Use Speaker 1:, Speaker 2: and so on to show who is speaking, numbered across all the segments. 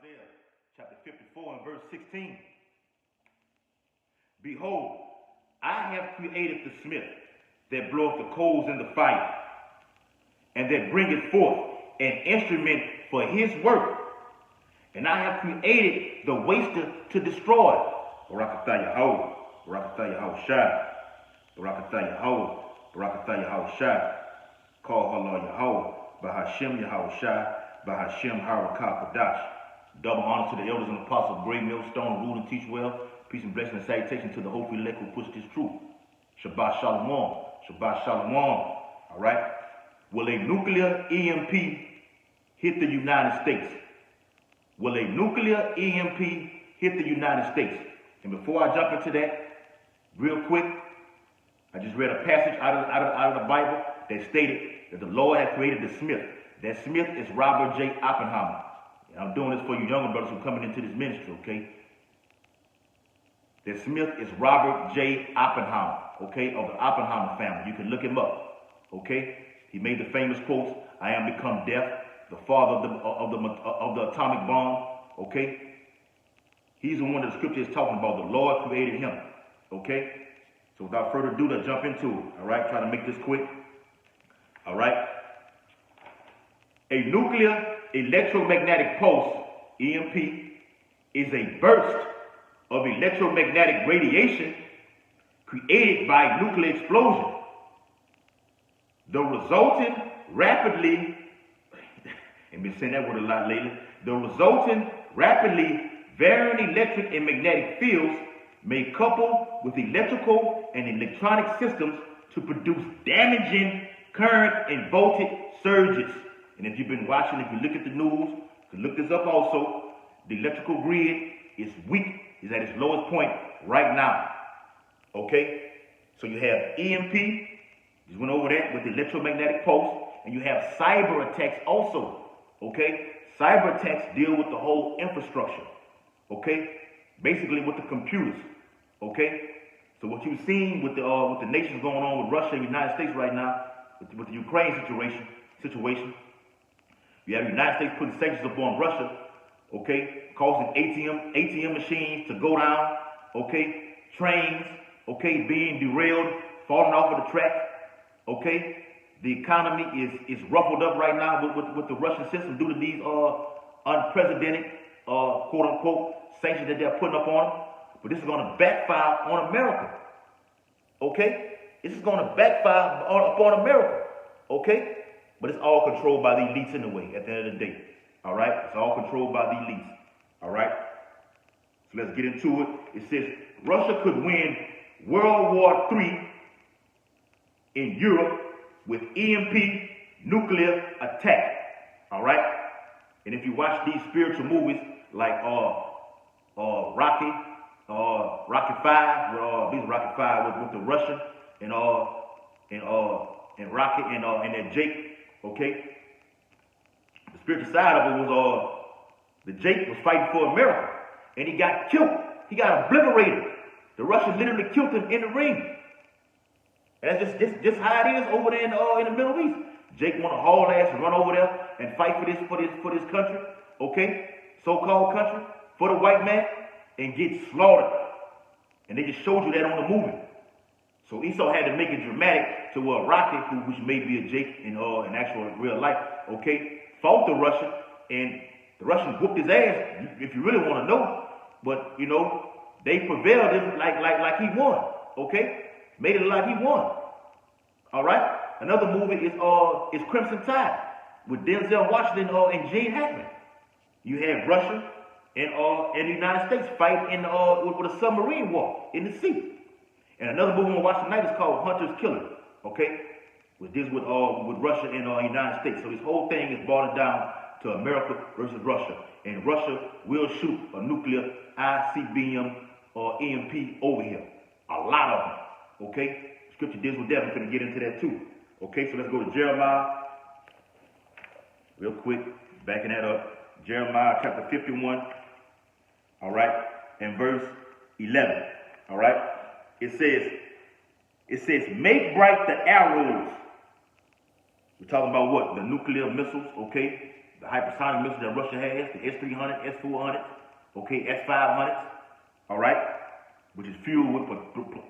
Speaker 1: Isaiah chapter 54 and verse 16. Behold, I have created the smith that bloweth the coals in the fire, and that bringeth forth an instrument for his work. And I have created the waster to destroy. Barakatah Yahweh, Barakatah Yahweh Shai, Barakatah Yahweh, Barakatah Yahweh Shai. Call Allah Yahweh, Bahashem Yahweh Shai, Bahashem Harakah Kadash. Double honor to the elders and apostles, great millstone, rule and teach well. Peace and blessing and salutation to the hopeful elect who push this truth. Shabbat Shalom. Shabbat Shalom. All right. Will a nuclear EMP hit the United States? Will a nuclear EMP hit the United States? And before I jump into that, real quick, I just read a passage out of the Bible that stated that the Lord had created the smith. That smith is Robert J. Oppenheimer. And I'm doing this for you younger brothers who are coming into this ministry, okay? That smith is Robert J. Oppenheimer, okay, of the Oppenheimer family. You can look him up, okay? He made the famous quotes, "I am become death, the father of the atomic bomb," okay? He's the one that the scripture is talking about. The Lord created him, okay? So without further ado, let's jump into it, all right? Try to make this quick, all right? A nuclear electromagnetic pulse, EMP, is a burst of electromagnetic radiation created by nuclear explosion. The resulting rapidly, and been saying that word a lot lately, the resulting rapidly varying electric and magnetic fields may couple with electrical and electronic systems to produce damaging current and voltage surges. And if you've been watching, if you look at the news, you can look this up also, the electrical grid is weak, is at its lowest point right now. Okay? So you have EMP, just went over that with the electromagnetic pulse, and you have cyber attacks also. Okay? Cyber attacks deal with the whole infrastructure. Okay? Basically with the computers. Okay? So what you've seen with the nations going on with Russia and the United States right now, with the Ukraine situation, you have the United States putting sanctions upon Russia, okay, causing ATM machines to go down, okay, trains, okay, being derailed, falling off of the track, okay. The economy is ruffled up right now with the Russian system due to these unprecedented, quote unquote, sanctions that they're putting up on them. But this is going to backfire on America, okay. This is going to backfire upon America, okay. But it's all controlled by the elites anyway, at the end of the day. All right? It's all controlled by the elites. All right? So let's get into it. It says, Russia could win World War III in Europe with EMP nuclear attack. All right? And if you watch these spiritual movies like Rocky 5, these Rocky 5 with the Russian and Rocky and that Jake. Okay, the spiritual side of it was the Jake was fighting for America, and he got killed. He got obliterated. The Russians literally killed him in the ring. And that's just how it is over there in the Middle East. Jake want to haul ass and run over there and fight for this country, okay, so-called country, for the white man, and get slaughtered. And they just showed you that on the movie. So Esau had to make it dramatic to where Rocky, which may be a Jake in actual real life, okay, fought the Russian, and the Russians whooped his ass, if you really want to know. But, you know, they prevailed him like he won, okay? Made it like he won. All right? Another movie is Crimson Tide with Denzel Washington and Gene Hackman. You had Russia and the United States fighting with a submarine war in the sea. And another movie we're watching tonight is called Hunter's Killer, okay? Which deals with Russia and the United States. So this whole thing is boiling down to America versus Russia. And Russia will shoot a nuclear ICBM or EMP over here. A lot of them, okay? Scripture deals with that. We're going to get into that too. Okay, so let's go to Jeremiah. Real quick, backing that up. Jeremiah chapter 51, all right, and verse 11, all right? It says, make bright the arrows. We're talking about what? The nuclear missiles, okay? the hypersonic missiles that Russia has, the S-300, S-400, okay, S-500s, all right, which is fueled with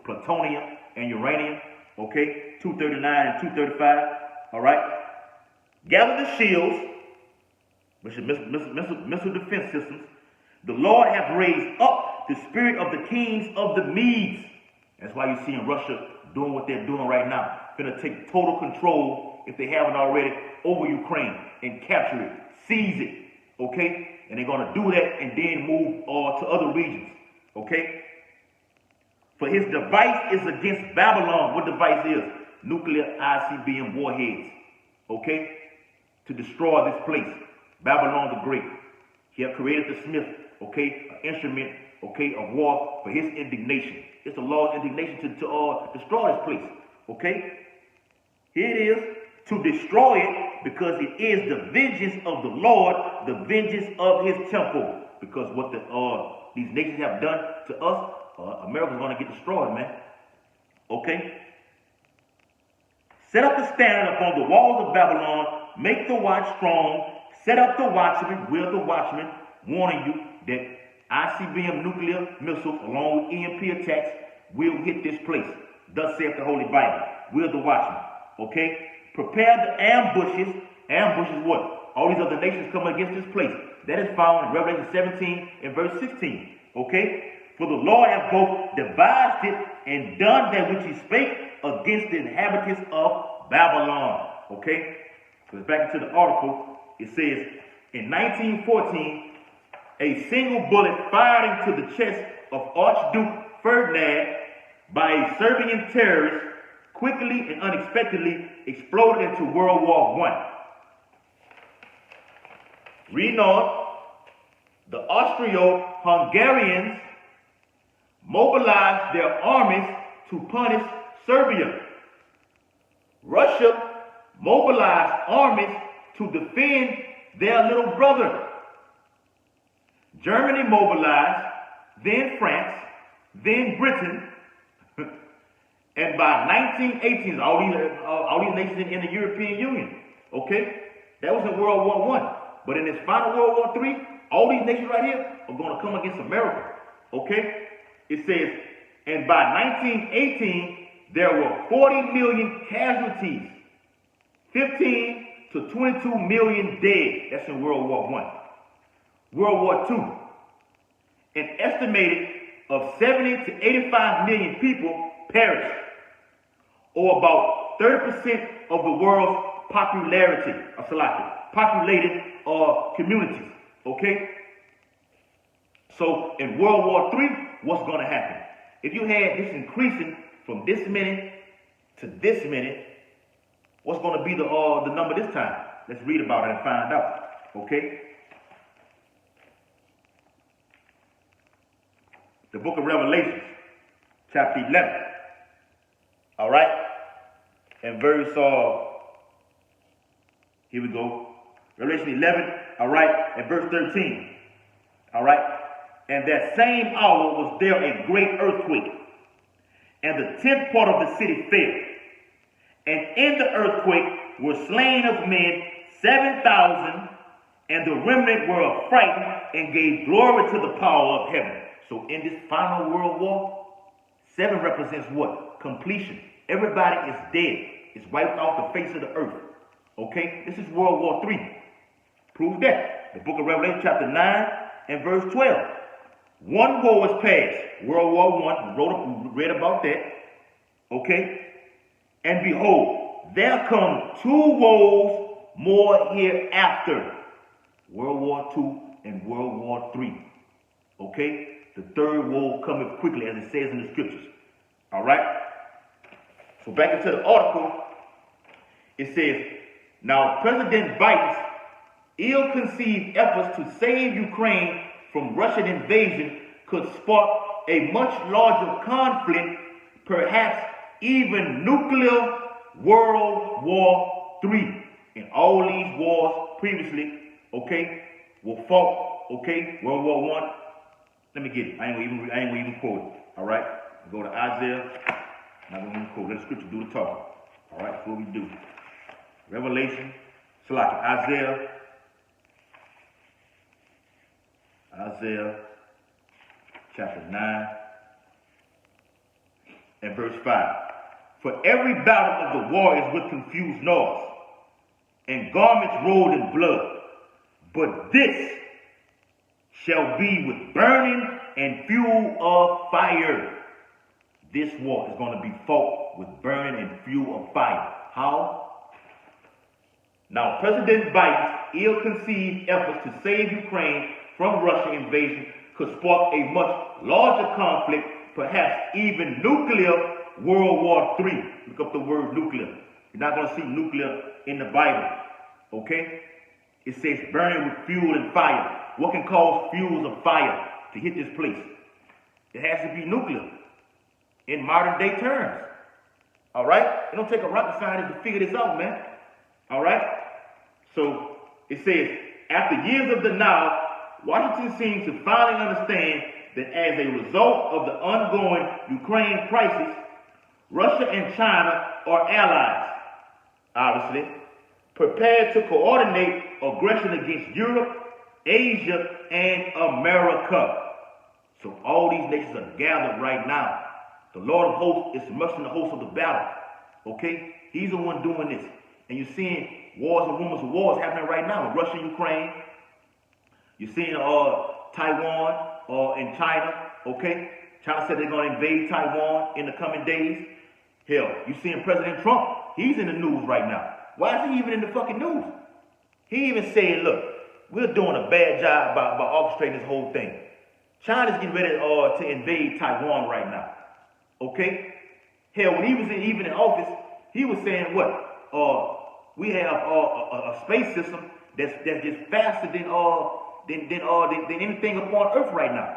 Speaker 1: plutonium and uranium, okay, 239 and 235, all right. Gather the shields, which is missile defense systems. The Lord hath raised up the spirit of the kings of the Medes. That's why you're seeing Russia doing what they're doing right now. Gonna take total control, if they haven't already, over Ukraine and capture it, seize it, okay? And they're gonna do that and then move to other regions, okay? For his device is against Babylon. What device is? Nuclear ICBM warheads, okay? To destroy this place, Babylon the Great. He had created the smith, okay, an instrument, okay, of war for his indignation. It's the Lord's indignation to destroy this place, okay? Here it is, to destroy it, because it is the vengeance of the Lord, the vengeance of his temple. Because what these nations have done to us, America's going to get destroyed, man. Okay? Set up the standard upon the walls of Babylon, make the watch strong, set up the watchmen, we're the watchmen, warning you that ICBM nuclear missiles, along with EMP attacks, will hit this place. Thus saith the Holy Bible. We're the watchmen. Okay? Prepare the ambushes. Ambushes what? All these other nations coming against this place. That is found in Revelation 17 and verse 16. Okay? For the Lord hath both devised it and done that which he spake against the inhabitants of Babylon. Okay? Because back into the article, it says, in 1914, a single bullet fired into the chest of Archduke Ferdinand by a Serbian terrorist quickly and unexpectedly exploded into World War I. Reading on, the Austro-Hungarians mobilized their armies to punish Serbia. Russia mobilized armies to defend their little brother. Germany mobilized, then France, then Britain, and by 1918, all these nations in the European Union, okay? That was in World War I. But in this final World War III, all these nations right here are going to come against America, okay? It says, and by 1918, there were 40 million casualties, 15 to 22 million dead. That's in World War I. World War II, an estimated of 70 to 85 million people perished, or about 30% of the world's populated communities, okay? So in World War III, what's going to happen? If you had this increasing from this many to this many, what's going to be the number this time? Let's read about it and find out, okay? The book of Revelation, chapter 11, all right? And verse, here we go. Revelation 11, all right, and verse 13, all right? And that same hour was there a great earthquake, and the 10th part of the city fell. And in the earthquake were slain of men 7,000, and the remnant were affrighted and gave glory to the power of heaven. So in this final world war, 7 represents what? Completion. Everybody is dead. It's wiped off the face of the earth. Okay? This is World War III. Prove that. The book of Revelation chapter 9 and verse 12. One war was past. World War I. We read about that. Okay? And behold, there come 2 wars more hereafter. World War II and World War III. Okay? The third woe cometh quickly, as it says in the scriptures. All right? So back into the article, it says, now President Biden's ill-conceived efforts to save Ukraine from Russian invasion could spark a much larger conflict, perhaps even nuclear World War III. And all these wars previously, okay, were fought, okay, World War I. Let me get it. I ain't gonna even quote it. All right? Go to Isaiah. I'm not gonna even quote. Let the scripture do the talking. All right? That's what we do. Revelation, Isaiah Isaiah chapter 9 and verse 5. For every battle of the war is with confused noise, and garments rolled in blood. But this shall be with burning and fuel of fire. This war is going to be fought with burning and fuel of fire. How? Now, President Biden's ill-conceived efforts to save Ukraine from Russian invasion could spark a much larger conflict, perhaps even nuclear World War III. Look up the word nuclear. You're not going to see nuclear in the Bible. Okay? It says burning with fuel and fire. What can cause fuels of fire to hit this place? It has to be nuclear in modern day terms. All right? It don't take a rocket scientist to figure this out, man. All right? So it says, after years of denial, Washington seems to finally understand that as a result of the ongoing Ukraine crisis, Russia and China are allies, obviously, prepared to coordinate aggression against Europe, Asia, and America. So all these nations are gathered right now. The Lord of hosts is mustering the host of the battle. Okay? He's the one doing this. And you're seeing wars and rumors of wars happening right now. Russia and Ukraine. You're seeing Taiwan and China. Okay? China said they're going to invade Taiwan in the coming days. Hell, you're seeing President Trump. He's in the news right now. Why is he even in the fucking news? He even said, look, we're doing a bad job by orchestrating this whole thing. China's getting ready to invade Taiwan right now. Okay? Hell, when he was even in office, he was saying what? We have a space system that's just faster than anything upon Earth right now.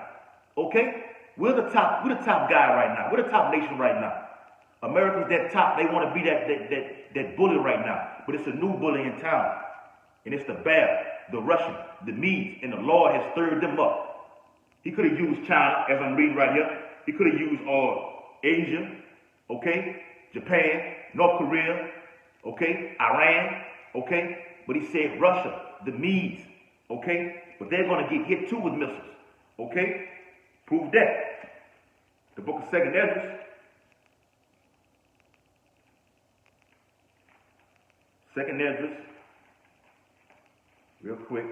Speaker 1: Okay? We're the top guy right now. We're the top nation right now. America's that top. They want to be that bully right now. But it's a new bully in town. And it's the Bear, the Russian, the Medes, and the Lord has stirred them up. He could have used China, as I'm reading right here. He could have used Asia, okay, Japan, North Korea, okay, Iran, okay. But he said Russia, the Medes, okay. But they're going to get hit too with missiles, okay. Prove that. The book of 2nd Ezra. 2nd Ezra, real quick.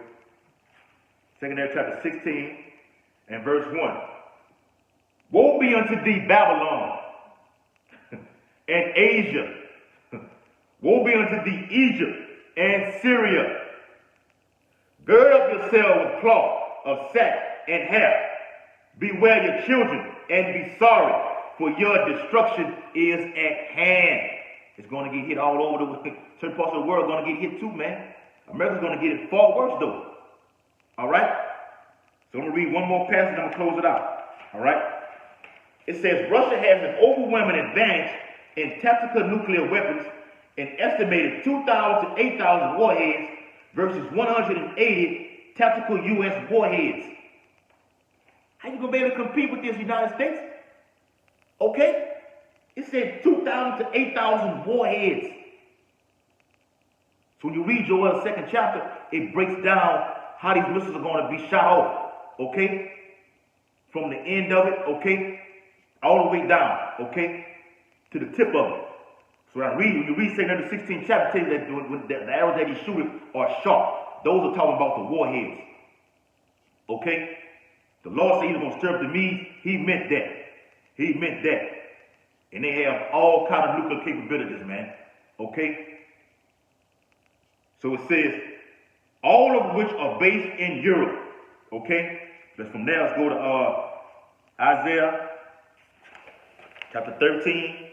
Speaker 1: 2nd Ezra chapter 16 and verse 1. Woe be unto thee, Babylon, and Asia. Woe be unto thee, Egypt and Syria. Gird up yourself with cloth of sack and hair. Beware your children and be sorry, for your destruction is at hand. It's going to get hit all over the world. Certain parts of the world are going to get hit too, man. America's going to get it far worse, though. All right? So I'm going to read one more passage and I'm going to close it out. All right? It says, Russia has an overwhelming advantage in tactical nuclear weapons, an estimated 2,000 to 8,000 warheads versus 180 tactical U.S. warheads. How you going to be able to compete with this United States? Okay? It said 2,000 to 8,000 warheads. So when you read Joel's 2nd chapter, it breaks down how these missiles are going to be shot off. Okay? From the end of it, okay? All the way down, okay? To the tip of it. So when you read 2nd 16 chapter, it tells you that the arrows that he's shooting are sharp. Those are talking about the warheads. Okay? The Lord said he was going to stir up the Medes. He meant that. He meant that. And they have all kind of nuclear capabilities, man. Okay? So it says, all of which are based in Europe. Okay? Let's from there, let's go to Isaiah chapter 13.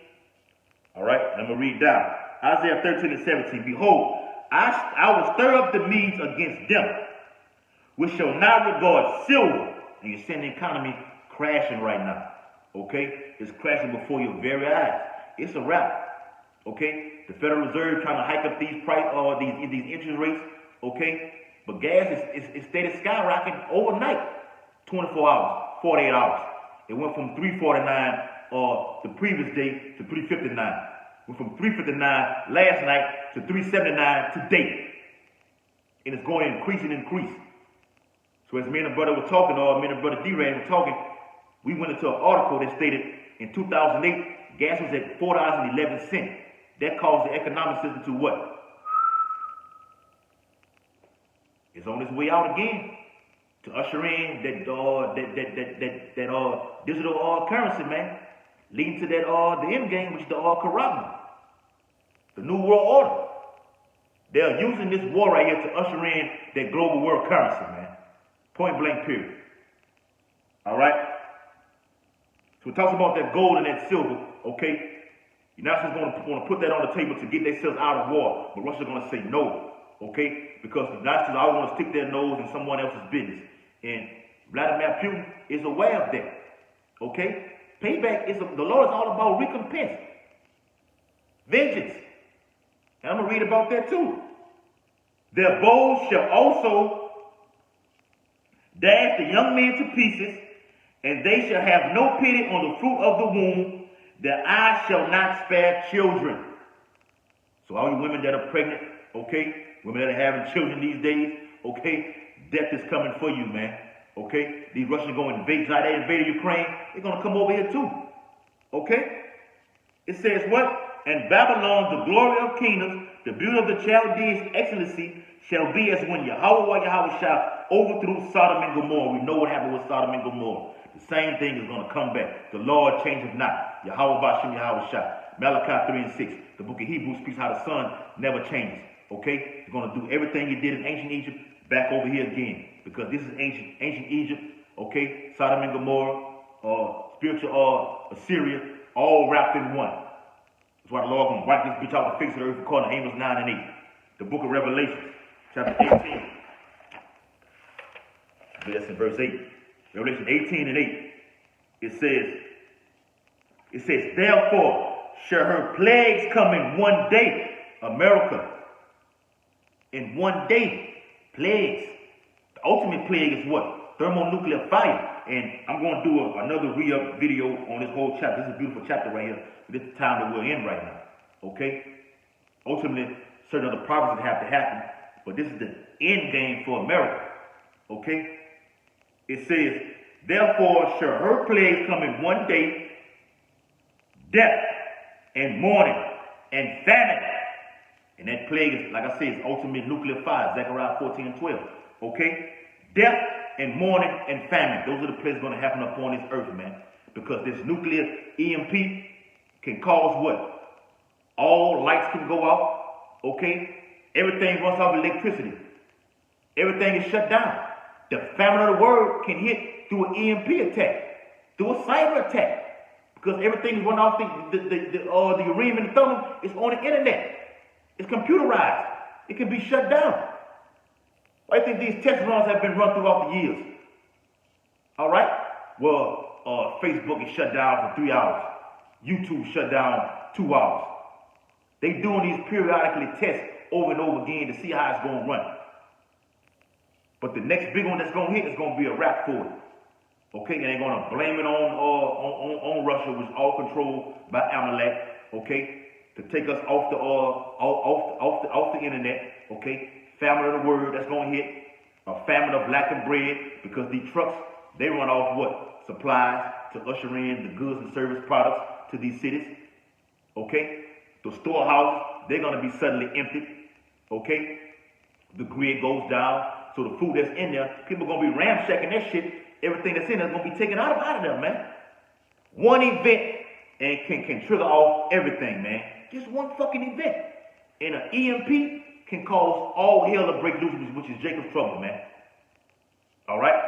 Speaker 1: All right? I'm going to read down. Isaiah 13 and 17. Behold, I will stir up the Medes against them, which shall not regard silver. And you're seeing the economy crashing right now. Okay? It's crashing before your very eyes. It's a wrap. Okay? The Federal Reserve trying to hike up these these interest rates. Okay? But gas is steady skyrocketing overnight. 24 hours, 48 hours. It went from $3.49 the previous day to $3.59. Went from $3.59 last night to $3.79 today. And it's going to increase and increase. So as me and the brother were talking, or me and the brother D-Ray were talking, we went into an article that stated in 2008, gas was at $4.11. That caused the economic system to what? It's on its way out again to usher in that digital currency, man, leading to that the end game, which is the corona, the new world order. They're using this war right here to usher in that global world currency, man. Point blank, period. All right. So it talks about that gold and that silver, okay? United States going to put that on the table to get themselves out of war, but Russia's going to say no, okay? Because the United States always want to stick their nose in someone else's business, and Vladimir Putin is aware of that, okay? Payback the Lord is all about recompense, vengeance, and I'm gonna read about that too. Their bows shall also dash the young men to pieces, and they shall have no pity on the fruit of the womb. Their eyes shall not spare children. So all you women that are pregnant, okay, women that are having children these days, okay, death is coming for you, man. Okay, these Russians going to invade, like they invaded Ukraine, they're going to come over here too. Okay, it says what? And Babylon, the glory of kingdoms, the beauty of the Chaldees' excellency, shall be as when Yahweh shall overthrew Sodom and Gomorrah. We know what happened with Sodom and Gomorrah. The same thing is going to come back. The Lord changeth not. Yahweh Bashem Yahweh Shah. Malachi 3 and 6. The book of Hebrews speaks how the sun never changes. Okay? He's going to do everything he did in ancient Egypt back over here again. Because this is ancient Egypt. Okay? Sodom and Gomorrah, spiritual Assyria, all wrapped in one. That's why the Lord going to wipe this bitch out the face of the earth according to Amos 9 and 8. The book of Revelation, chapter 18. That's in verse 8. Revelation 18 and 8. It says, therefore shall her plagues come in one day. America. In one day. Plagues. The ultimate plague is what? Thermonuclear fire. And I'm going to do another re-up video on this whole chapter. This is a beautiful chapter right here. This is the time that we're in right now. Okay? Ultimately, certain other prophecies have to happen. But this is the end game for America. Okay? It says, therefore shall her plagues come in one day, death and mourning and famine. And that plague is, like I said, is ultimate nuclear fire, Zechariah 14 and 12. Okay? Death and mourning and famine. Those are the plagues going to happen upon this earth, man. Because this nuclear EMP can cause what? All lights can go out. Okay? Everything runs off electricity. Everything is shut down. The famine of the word can hit through an EMP attack, through a cyber attack, because everything is run off the urim and the thumb is on the internet. It's computerized. It can be shut down. I think these test runs have been run throughout the years. All right. Well, Facebook is shut down for 3 hours. YouTube shut down 2 hours. They doing these periodically tests over and over again to see how it's going to run. But the next big one that's going to hit is going to be a wrap for it. Okay, and they're going to blame it on Russia, which is all controlled by Amalek. Okay, to take us off the internet. Okay, famine of the word that's going to hit, a famine of lack of bread, because these trucks, they run off what? Supplies to usher in the goods and service products to these cities. Okay, the storehouses, they're going to be suddenly emptied. Okay, the grid goes down. So the food that's in there, people are going to be ramshacking that shit. Everything that's in there is going to be taken out of there, man. One event and can trigger off everything, man. Just one fucking event. And an EMP can cause all hell to break loose, which is Jacob's trouble, man. All right?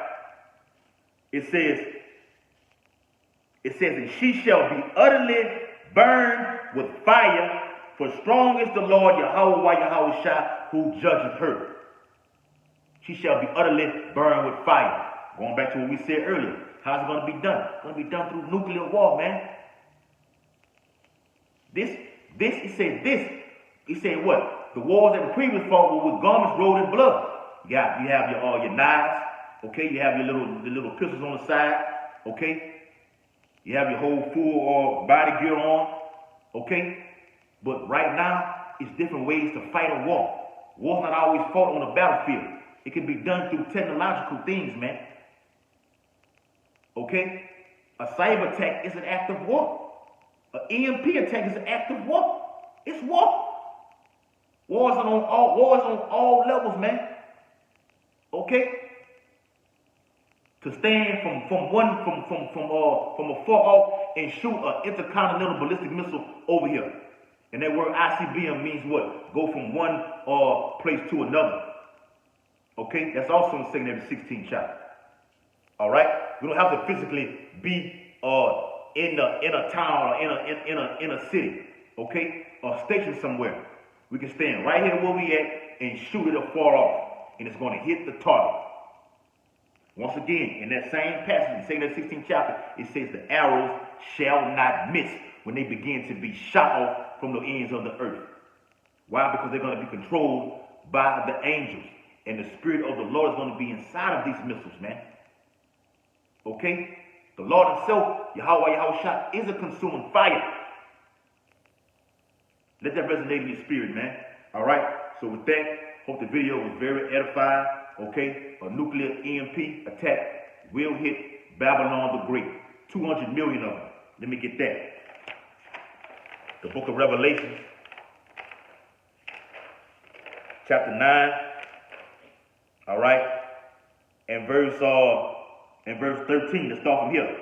Speaker 1: It says, and she shall be utterly burned with fire, for strong is the Lord Yahweh Shah, who judgeth her. She shall be utterly burned with fire. Going back to what we said earlier. How's it going to be done? It's going to be done through nuclear war, man. He said what? The wars that were previously fought were with garments rolled in blood. You have your knives, okay? You have your little pistols on the side, okay? You have your whole full body gear on, okay? But right now, it's different ways to fight a war. War's not always fought on the battlefield. It can be done through technological things, man. Okay? A cyber attack is an act of war. An EMP attack is an act of war. It's war. Wars on all levels, man. Okay? To stand from afar off and shoot an intercontinental ballistic missile over here. And that word ICBM means what? Go from one place to another. Okay? That's also in 2 Corinthians 16 chapter. All right? We don't have to physically be in a town or in a city. Okay? Or stationed somewhere. We can stand right here where we at and shoot it afar off. And it's going to hit the target. Once again, in that same passage, in 2 Corinthians 16 chapter, it says the arrows shall not miss when they begin to be shot off from the ends of the earth. Why? Because they're going to be controlled by the angels. And the Spirit of the Lord is going to be inside of these missiles, man. Okay? The Lord himself, Yahweh is a consuming fire. Let that resonate in your spirit, man. All right? So with that, hope the video was very edifying. Okay? A nuclear EMP attack will hit Babylon the Great. 200 million of them. Let me get that. The book of Revelation, chapter 9. All right? And verse 13. Let's start from here.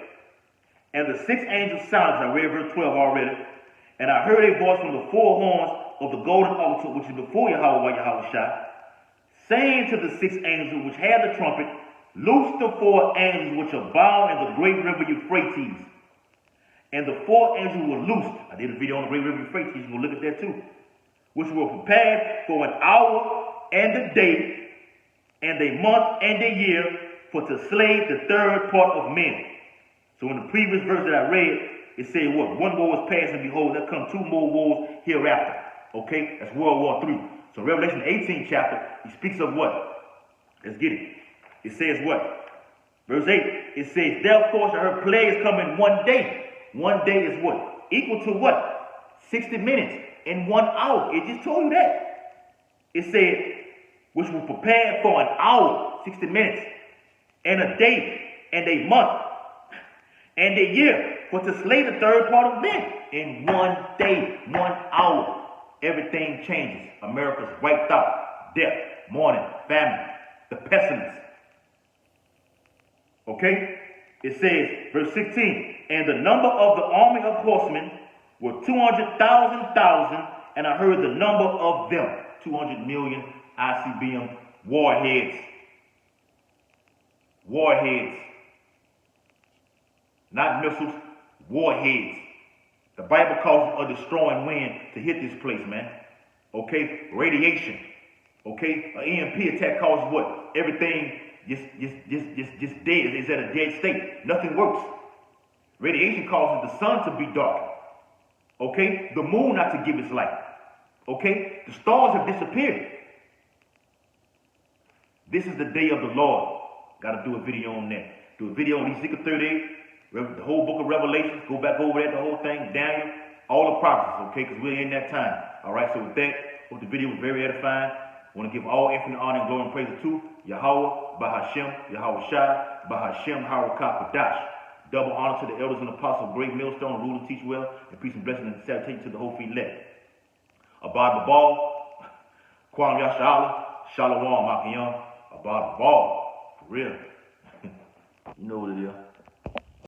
Speaker 1: And the sixth angel sounded. I read verse 12 already. And I heard a voice from the four horns of the golden altar, which is before Yahweh, saying to the sixth angel which had the trumpet, loose the four angels which are bound in the great river Euphrates. And the four angels were loosed. I did a video on the great river Euphrates. You can look at that too. Which were prepared for an hour and a day, and a month and a year, for to slay the third part of men. So in the previous verse that I read, it said what? One war was past, and behold, there come two more wars hereafter. Okay? That's World War III. So Revelation 18 chapter, he speaks of what? Let's get it. It says what? Verse 8, it says, therefore shall her plagues come in one day. One day is what? Equal to what? 60 minutes in 1 hour. It just told you that. It said, which were prepared for an hour, 60 minutes, and a day, and a month, and a year, for to slay the third part of men. In 1 day, 1 hour, everything changes. America's wiped out. Death, mourning, famine, the pestilence. Okay? It says, verse 16, and the number of the army of horsemen were 200,000, and I heard the number of them, 200 million ICBM warheads. Warheads. Not missiles, warheads. The Bible calls it a destroying wind to hit this place, man. Okay? Radiation. Okay? An EMP attack causes what? Everything just dead. It's at a dead state. Nothing works. Radiation causes the sun to be dark. Okay? The moon not to give its light. Okay? The stars have disappeared. This is the day of the Lord. Got to do a video on that. Do a video on Ezekiel 38, the whole book of Revelation. Go back over that, the whole thing. Daniel, all the prophecies, okay? Because we're in that time. All right, so with that, hope the video was very edifying. I want to give all infinite honor and glory and praise to Yahweh, Bahashem, Yahweh Shai, Bahashem, Harakah, Kadash. Double honor to the elders and apostles, great millstone, rule and teach well, and peace and blessing and salutation to the whole feet left. Abad Babal, Kwam Yashala, Shalom, Makiyam, Abad Babal, for real. You know what it is.